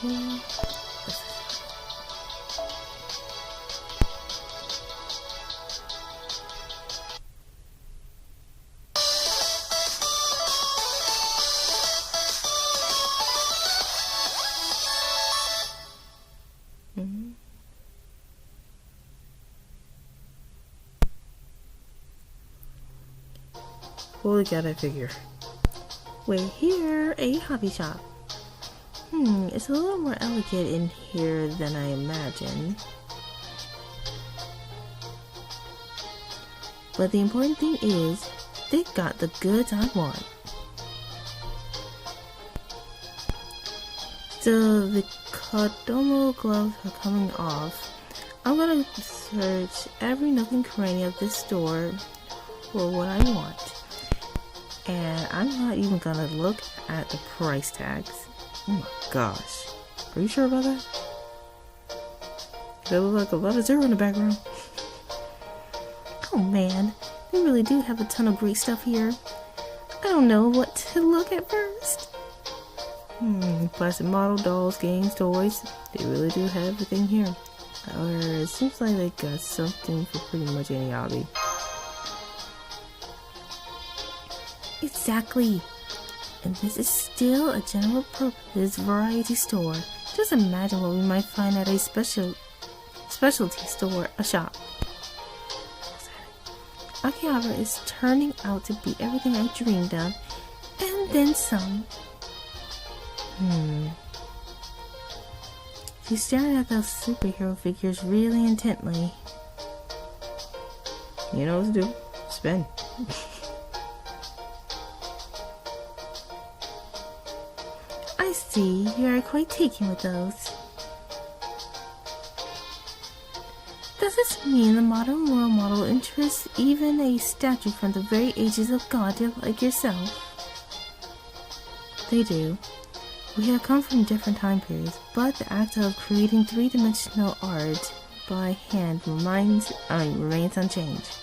Okay. Holy cat, I figure. We're here, a hobby shop. It's a little more elegant in here than I imagined. But the important thing is, they got the goods I want. So the Kodomo gloves are coming off. I'm gonna search every nook and cranny of this store for what I want. And I'm not even gonna look at the price tags. Oh my gosh. Are you sure about that? They look like a lot of zero in the background. Oh man, they really do have a ton of great stuff here. I don't know what to look at first. Plastic model, dolls, games, toys. They really do have everything here. However, it seems like they got something for pretty much any hobby. Exactly. And this is still a general purpose variety store. Just imagine what we might find at a specialty store, a shop. Akihabara is turning out to be everything I dreamed of, and then some. She's staring at those superhero figures really intently. You know what to do. Spin. I see, you are quite taken with those. Does this mean the modern world model interests even a statue from the very ages of God like yourself? They do. We have come from different time periods, but the act of creating three-dimensional art by hand remains unchanged.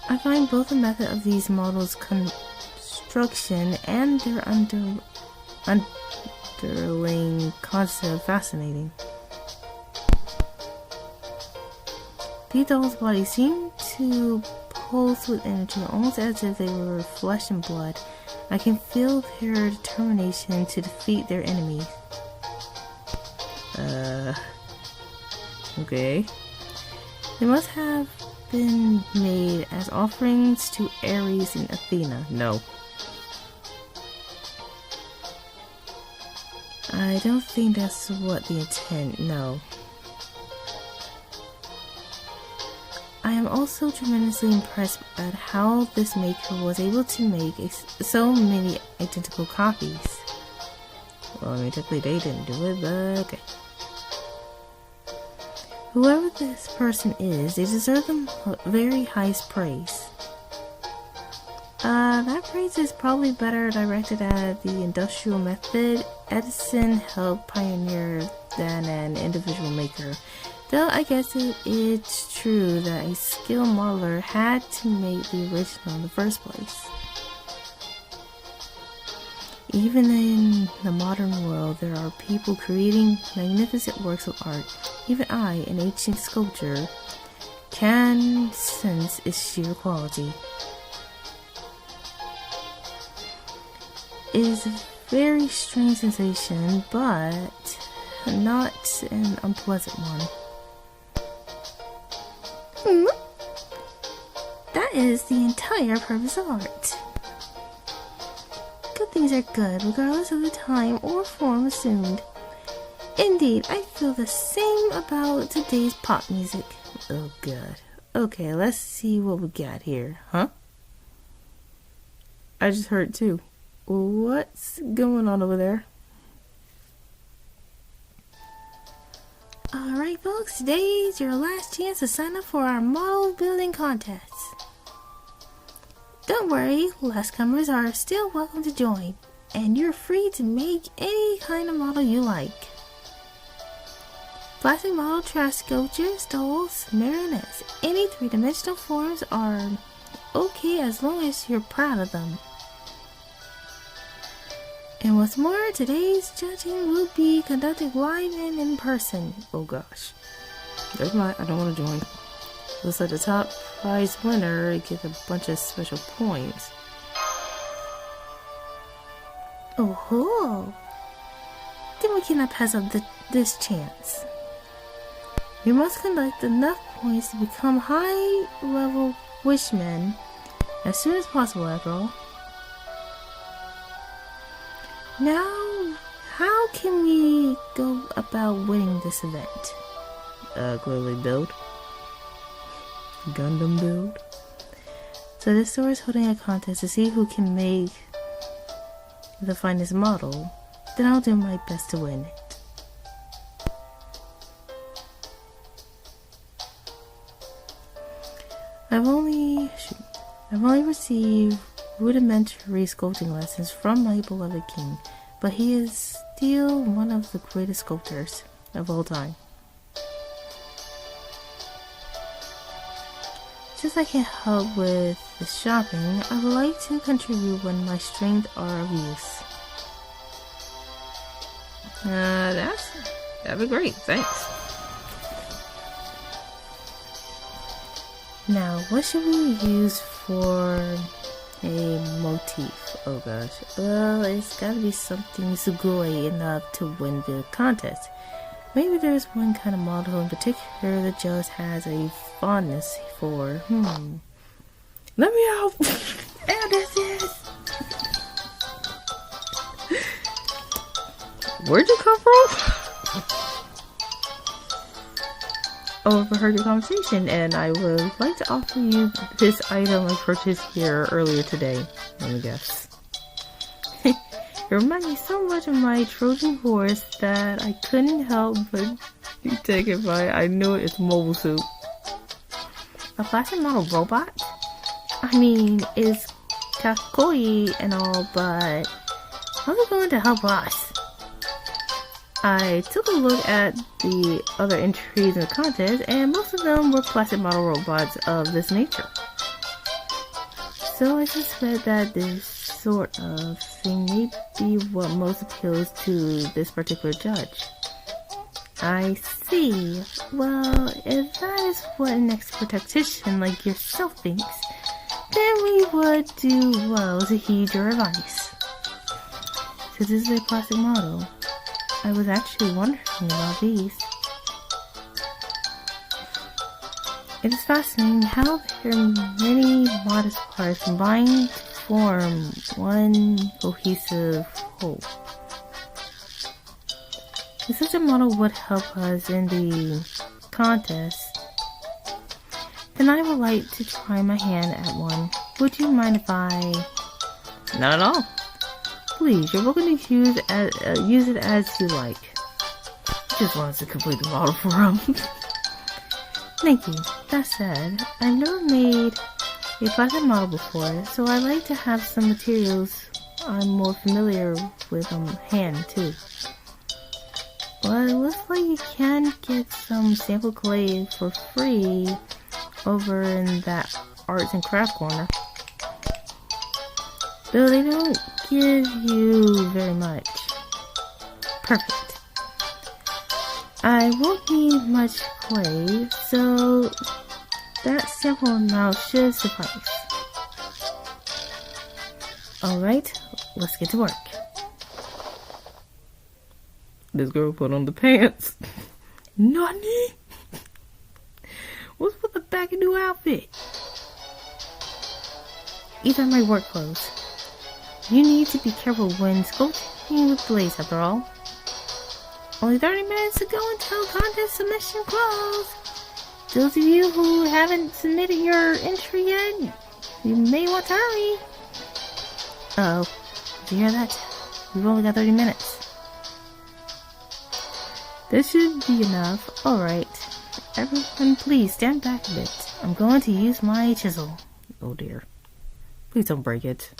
I find both the method of these models construction and their underlying concept fascinating. These dolls' bodies seem to pulse with energy, almost as if they were flesh and blood. I can feel their determination to defeat their enemies. Okay. They must have been made as offerings to Ares and Athena. No. I don't think that's what the intent, no. I am also tremendously impressed at how this maker was able to make so many identical copies. Well, I mean, technically they didn't do it, but okay. Whoever this person is, they deserve the very highest praise. That praise is probably better directed at the industrial method Edison helped pioneer than an individual maker. Though I guess it's true that a skilled modeler had to make the original in the first place. Even in the modern world, there are people creating magnificent works of art. Even I, an ancient sculptor, can sense its sheer quality. It is a very strange sensation, but not an unpleasant one. That is the entire purpose of art. Good things are good, regardless of the time or form assumed. Indeed, I feel the same about today's pop music. Oh god. Okay, let's see what we got here, huh? I just heard too. What's going on over there? Alright folks, today is your last chance to sign up for our model building contest. Don't worry, last comers are still welcome to join, and you're free to make any kind of model you like. Plastic model, trash sculptures, dolls, marionettes, any three-dimensional forms are okay as long as you're proud of them. what's more, today's judging will be conducted live and in person. Oh gosh. Never mind, I don't want to join. Looks like the top prize winner gets a bunch of special points. Oh, then we cannot pass up this chance. We must collect enough points to become high-level wishmen as soon as possible, after all. Now, how can we go about winning this event? Clearly build. Gundam build. So this store is holding a contest to see who can make the finest model. Then I'll do my best to win it. I've only received rudimentary sculpting lessons from my beloved king, but he is still one of the greatest sculptors of all time. Since I can't help with the shopping, I would like to contribute when my strength are of use. That'd be great, thanks. Now, what should we use for a motif? Oh gosh. Well, it's gotta be something sugoi enough to win the contest. Maybe there's one kind of model in particular that just has a fondness for. Let me out! There this is! Where'd you come from? I overheard your conversation, and I would like to offer you this item I purchased here earlier today. Let me guess. It reminds me so much of my Trojan horse that I couldn't help but take it by. I knew it's mobile suit. A plastic model robot? I mean, it's kakoi and all, but how's it going to help us? I took a look at the other entries in the contest, and most of them were plastic model robots of this nature. So I suspect that this sort of thing may be what most appeals to this particular judge. I see. Well, if that is what an expert tactician like yourself thinks, then we would do well to heed your advice. Since this is a plastic model, I was actually wondering about these. It is fascinating how there are many modest parts combined to form one cohesive whole. If such a model would help us in the contest, then I would like to try my hand at one. Would you mind if I... Not at all. Please, you're welcome to use it as you like. I just wanted to complete the model for him. Thank you. That said, I've never made a plastic model before, so I like to have some materials I'm more familiar with on hand too. Well, it looks like you can get some sample clay for free over in that arts and craft corner. Though they don't give you very much. Perfect. I won't need much clay, so that sample amount should suffice. Alright, let's get to work. This girl put on the pants. Nani? What's with the baggy new outfit? These are my work clothes. You need to be careful when sculpting with blades, after all. Only 30 minutes to go until contest submission close. Those of you who haven't submitted your entry yet, you may want to hurry. Uh-oh. Did you hear that? We've only got 30 minutes. This should be enough. Alright. Everyone, please stand back a bit. I'm going to use my chisel. Oh dear. Please don't break it.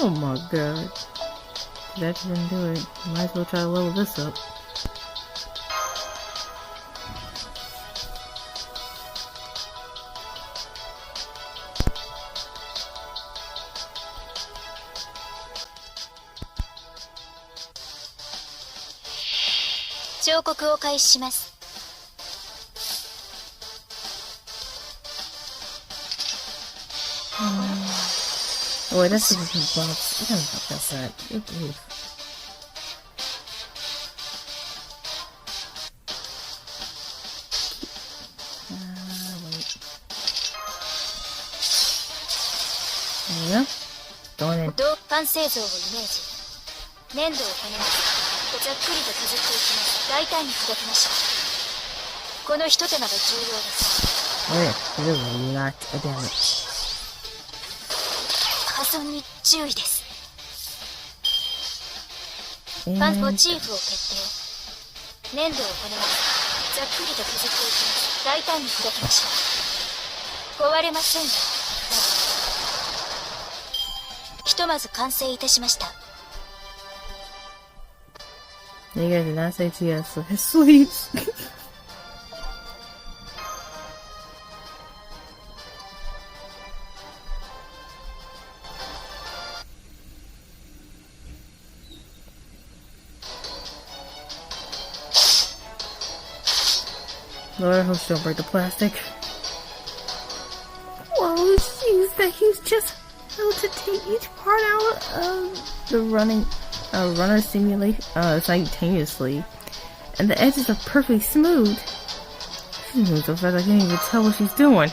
Oh my god. That didn't do it. Might as well try to level this up. 彫刻を開始します。Oh, wait, that's a different box. I don't know if that's that. Ooh. Wait. There we go. Going in. 完成像をイメージ。粘土をこねます。ざっくりと削っていきます。大胆に砕きましょう。この一手間が重要です。Oh yeah, it is a lot of damage. 破損に注意です。パンモチーフを決定。粘土をこねます。ざっくりと削っていきます。大胆に砕きましょう。壊れませんよ。ひとまず完成いたしました。You guys did not say TS for his sleeves. Lord, I hope she don't break the plastic. Well, it seems that he's just able to take each part out of the runner simulation simultaneously, and the edges are perfectly smooth. She's moving so fast I can't even tell what she's doing.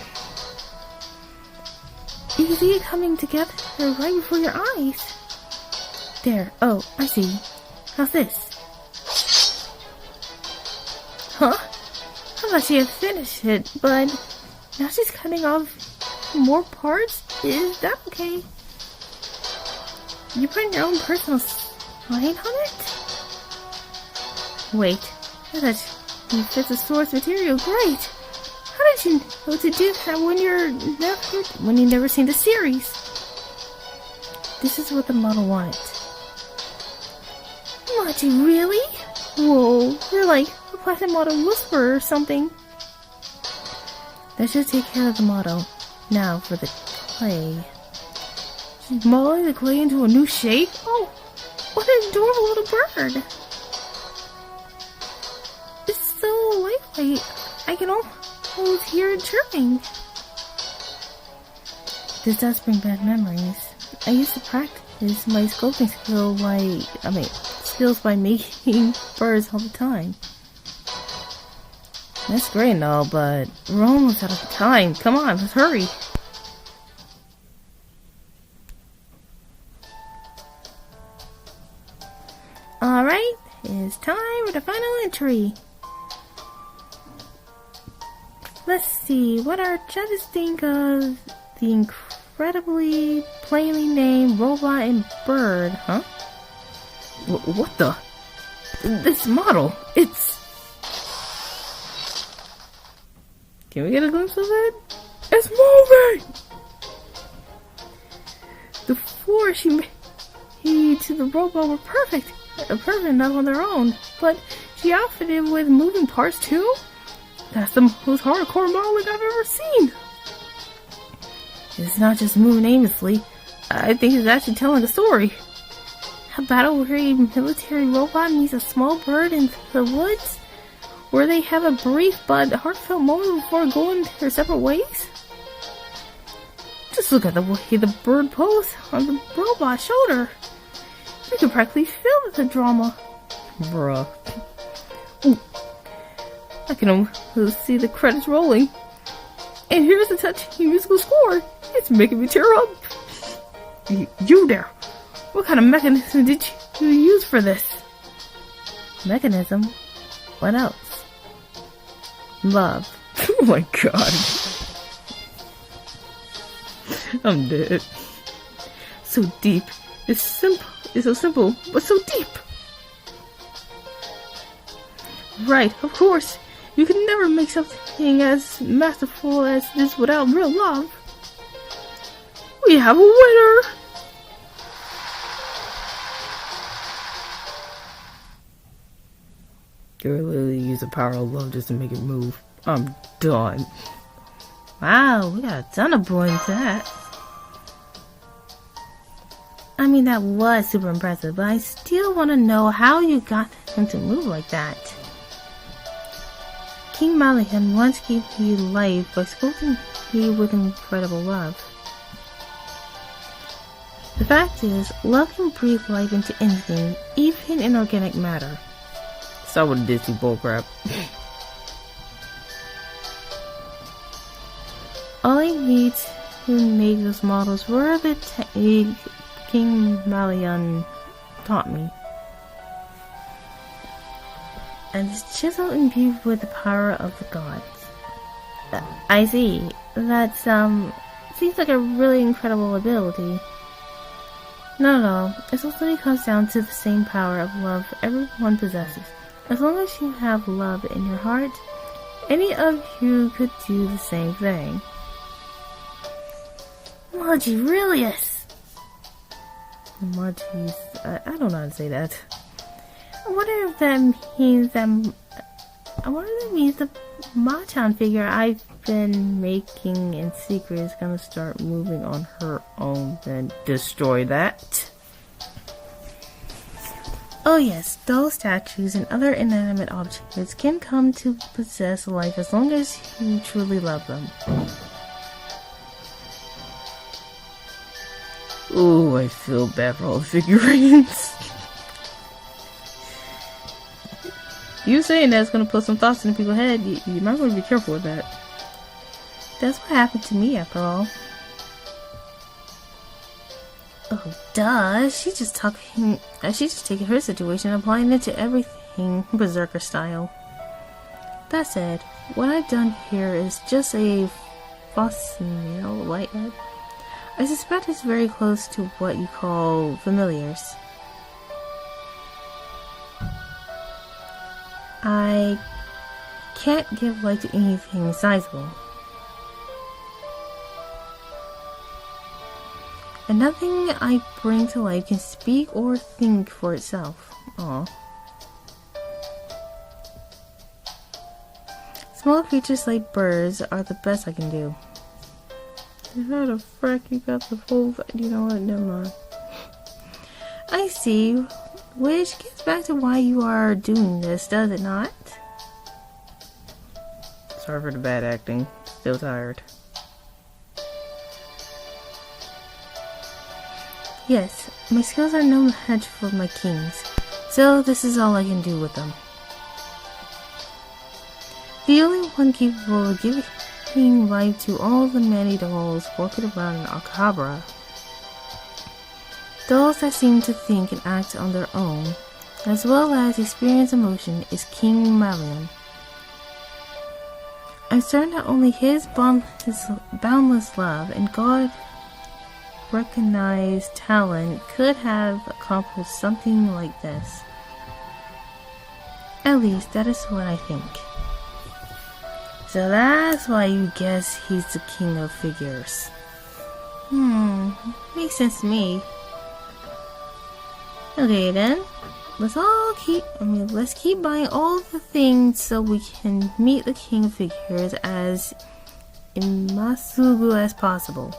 You can see it coming together right before your eyes. There. Oh, I see. How's this? Huh? I thought she had finished it, but now she's cutting off more parts? Is that okay? You put your own personal sign on it? Wait, I thought you fit the source material. Great! How did you know to do that when you never seen the series? This is what the model wanted. What, you really? Whoa, you're like a plastic model whisperer or something. That should take care of the model. Now for the clay. She's modeling the clay into a new shape? Oh, what an adorable little bird. It's so lightweight. I can almost hear it chirping. This does bring back memories. I used to practice my sculpting skills by making birds all the time. That's great and all, but we're almost out of time. Come on, let's hurry. Alright, it's time for the final entry. Let's see, what our judges think of the incredibly plainly named robot and bird, huh? What the? This model, it's... Can we get a glimpse of it? It's moving! The floor she made to the robot were perfect enough on their own, but she outfitted it with moving parts too? That's the most hardcore modeling I've ever seen! It's not just moving aimlessly, I think it's actually telling a story. A battle-weary military robot meets a small bird in the woods, where they have a brief but heartfelt moment before going their separate ways? Just look at the way the bird posed on the robot's shoulder. You can practically feel the drama. Bruh. Ooh. I can almost see the credits rolling. And here's the touching musical score. It's making me tear up. You there. What kind of mechanism did you use for this? Mechanism? What else? Love. Oh my god. I'm dead. So deep. It's so simple, but so deep. Right, of course. You can never make something as masterful as this without real love. We have a winner! You literally use the power of love just to make it move. I'm done. Wow, we got a ton of points to that. I mean, that was super impressive, but I still want to know how you got them to move like that. King Malihan once gave me life by sculpting me with incredible love. The fact is, love can breathe life into anything, even inorganic matter. Start with Disney bullcrap. All I need to make those models were the technique King Malian taught me. And it's chiseled imbued with the power of the gods. I see. That's, seems like a really incredible ability. Not at all. It ultimately comes down to the same power of love everyone possesses. As long as you have love in your heart, any of you could do the same thing. Magirilius! Magis... I don't know how to say that. I wonder if that means the Machan figure I've been making in secret is gonna start moving on her own, then destroy that. Oh yes, dolls, statues, and other inanimate objects can come to possess life as long as you truly love them. Ooh, I feel bad for all the figurines. You saying that's gonna put some thoughts in people's head, you might want to be careful with that. That's what happened to me after all. Oh, duh. She's just taking her situation and applying it to everything berserker style. That said, what I've done here is just a fossil whitehead. I suspect it's very close to what you call familiars. I can't give life to anything sizable. And nothing I bring to life can speak or think for itself. Aw. Small creatures like birds are the best I can do. How the frick you got the whole... You know what? Never mind. I see. Which gets back to why you are doing this, does it not? Sorry for the bad acting. Still tired. Yes, my skills are no match for my king's, so this is all I can do with them. The only one capable of giving life to all the many dolls walking around in Akihabara. Dolls that seem to think and act on their own, as well as experience emotion, is King Malian. I'm certain that only his boundless love and God-recognized talent could have accomplished something like this. At least, that is what I think. So that's why you guess he's the king of figures. Makes sense to me. Okay then, let's keep buying all the things so we can meet the king of figures as imasubu as possible.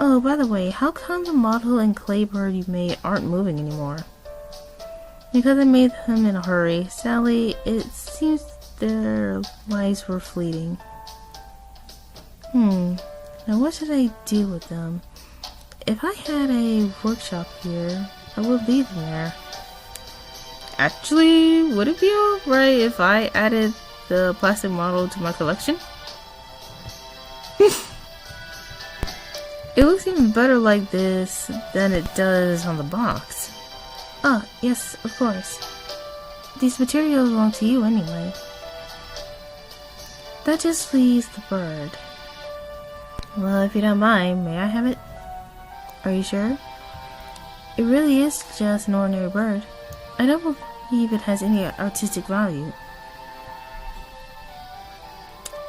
Oh, by the way, how come the model and clay bird you made aren't moving anymore? Because I made them in a hurry. Sadly, it seems their lives were fleeting. Now what should I do with them? If I had a workshop here, I would leave them there. Actually, would it be alright if I added the plastic model to my collection? It looks even better like this than it does on the box. Ah, yes, of course. These materials belong to you anyway. That just leaves the bird. Well, if you don't mind, may I have it? Are you sure? It really is just an ordinary bird. I don't believe it has any artistic value.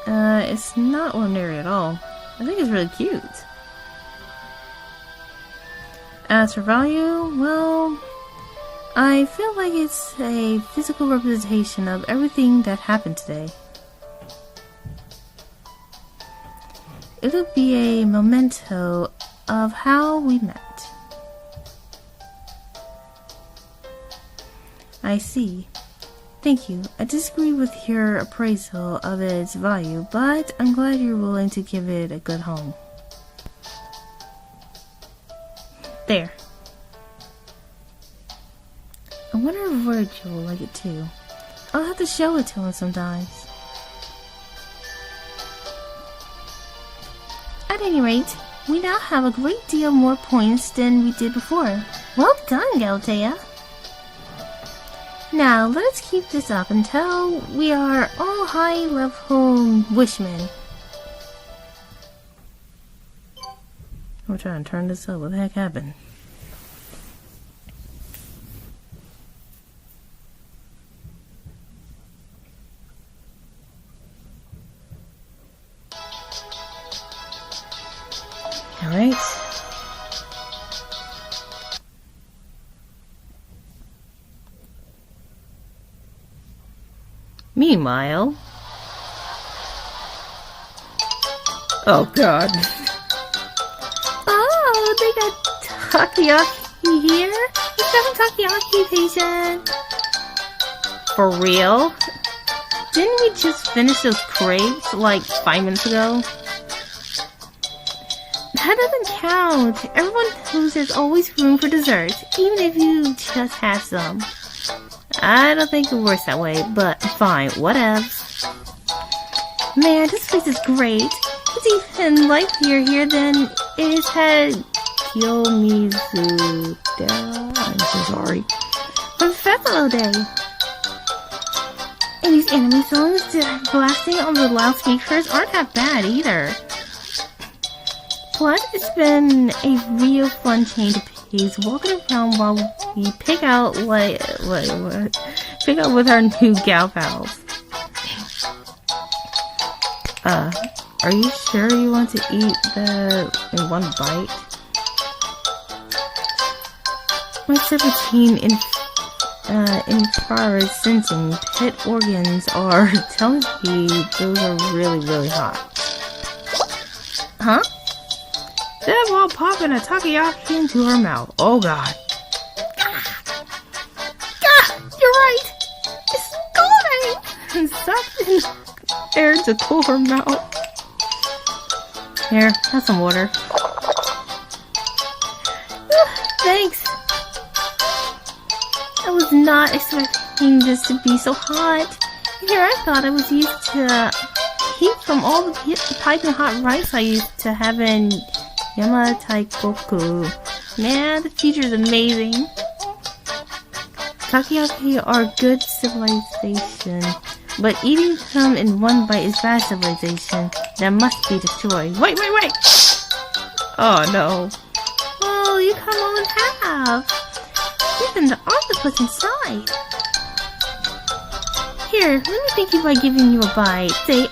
It's not ordinary at all. I think it's really cute. As for value, well, I feel like it's a physical representation of everything that happened today. It'll be a memento of how we met. I see. Thank you. I disagree with your appraisal of its value, but I'm glad you're willing to give it a good home. There. I wonder if Virgil will like it too. I'll have to show it to him sometimes. At any rate, we now have a great deal more points than we did before. Well done, Galatea. Now, let's keep this up until we are all high-level wishmen. I'm trying to turn this up. What the heck happened? Alright. Meanwhile... Oh god. Oh, they got takoyaki here? Let's have some takoyaki, patient. For real? Didn't we just finish those crepes like 5 minutes ago? That doesn't count. Everyone knows there's always room for dessert, even if you just had some. I don't think it works that way, but fine, whatevs. Man, this place is great. It's even livelier here than it is at Kiyomizu. I'm so sorry. For the festival day. And these enemy songs blasting on the loudspeakers aren't that bad either. Plus, it's been a real fun change of pace walking around while we pick out pick out with our new gal pals. Are you sure you want to eat that in one bite? My serpentine infrared sensing pit organs are telling me those are really hot. Huh? Then while popping a takoyaki into her mouth. Oh god. You're right! It's scalding! And something air to cool her mouth. Here, have some water. Thanks. I was not expecting this to be so hot. Here, I thought I was used to heat from all the piping hot rice I used to have in Yamataikoku. Man, the future is amazing. Takoyaki are good civilization, but eating them in one bite is bad civilization that must be destroyed. Wait! Oh no. Well, you come on and have. Even the octopus inside. Here, let me thank you by giving you a bite. Say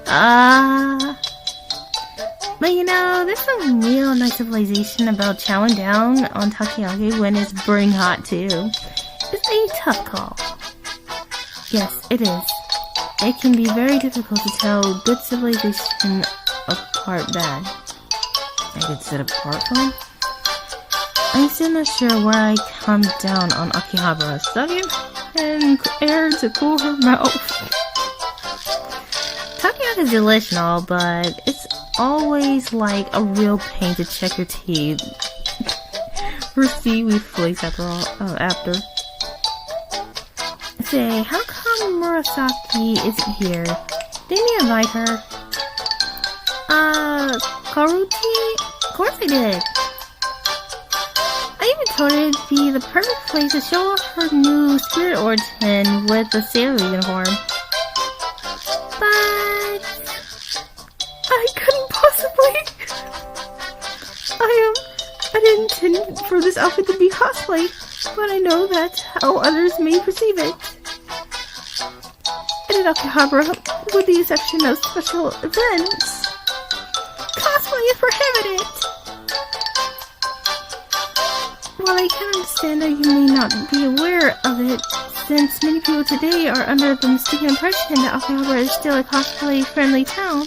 ah. But you know, there's some real nice civilization about chowing down on takoyaki when it's burning hot too. It's a tough call. Yes, it is. It can be very difficult to tell good civilization apart bad. I could sit apart from? I'm still not sure where I come down on Akihabara. Sucking and air to cool her mouth. Takoyaki is delicious and all, but it's always like a real pain to check your teeth for seaweed flakes after. Say, how come Murasaki isn't here? Didn't you invite her? Karuti? Of course I did. I even told her it'd be the perfect place to show off her new spirit origin with the sailor uniform. But I couldn't possibly. I didn't intend for this outfit to be cosplay, but I know that's how others may perceive it. And in Akihabara, with the exception of special events, cosplay is prohibited. While I can understand that you may not be aware of it, since many people today are under the mistaken impression that Akihabara is still a cosplay-friendly town,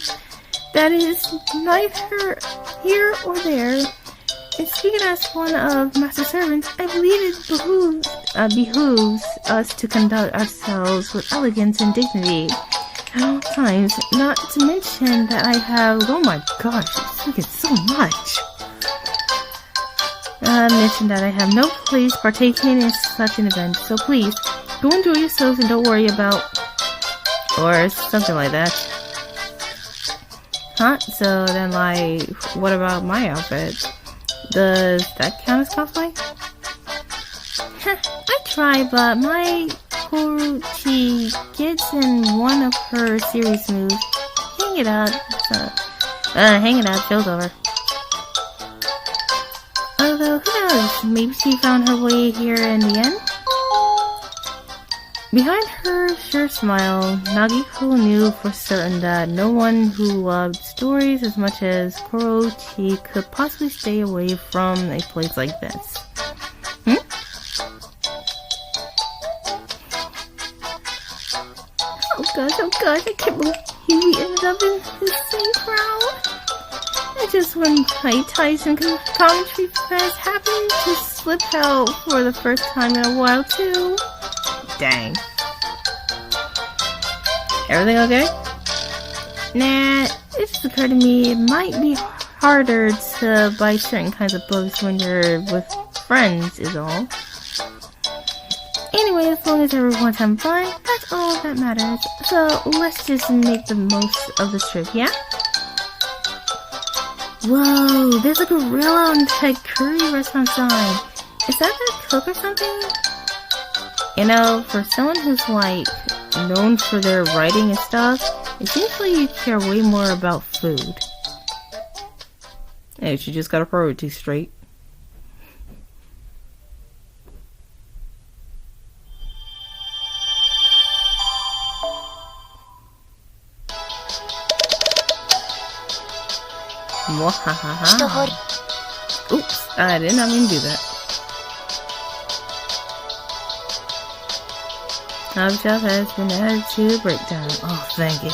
that is neither here or there. And speaking as one of Master Servants, I believe it behooves us to conduct ourselves with elegance and dignity at all times, not to mention that I have, oh my gosh, it's looking so much. Mention that I have no place partaking in such an event, so please, go enjoy yourselves and don't worry about, or something like that. Huh? So then, like, what about my outfit? Does that count as cosplay? I try, but my Koruchi gets in one of her serious moves. Hang it out, show's over. Although, who knows? Maybe she found her way here in the end? Behind her sure smile, Nagiko knew for certain that no one who loved stories as much as Korochi could possibly stay away from a place like this. Oh gosh, I can't believe we ended up in the same crowd. Just when Mike Tyson commentary fans happened to slip out for the first time in a while too. Dang. Everything okay? Nah, it just occurred to me it might be harder to buy certain kinds of books when you're with friends is all. Anyway, as long as everyone's having fun, that's all that matters. So let's just make the most of this trip, yeah? Whoa, there's a gorilla on that curry restaurant sign. Is that their cook or something? You know, for someone who's like known for their writing and stuff, it seems like you care way more about food. Hey, she just got her priorities straight. Oops, I did not mean to do that. Top has been added to the breakdown. Oh, thank you.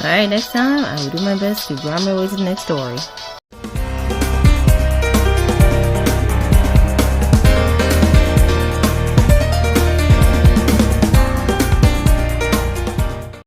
Alright, next time I will do my best to grind my way to the next story.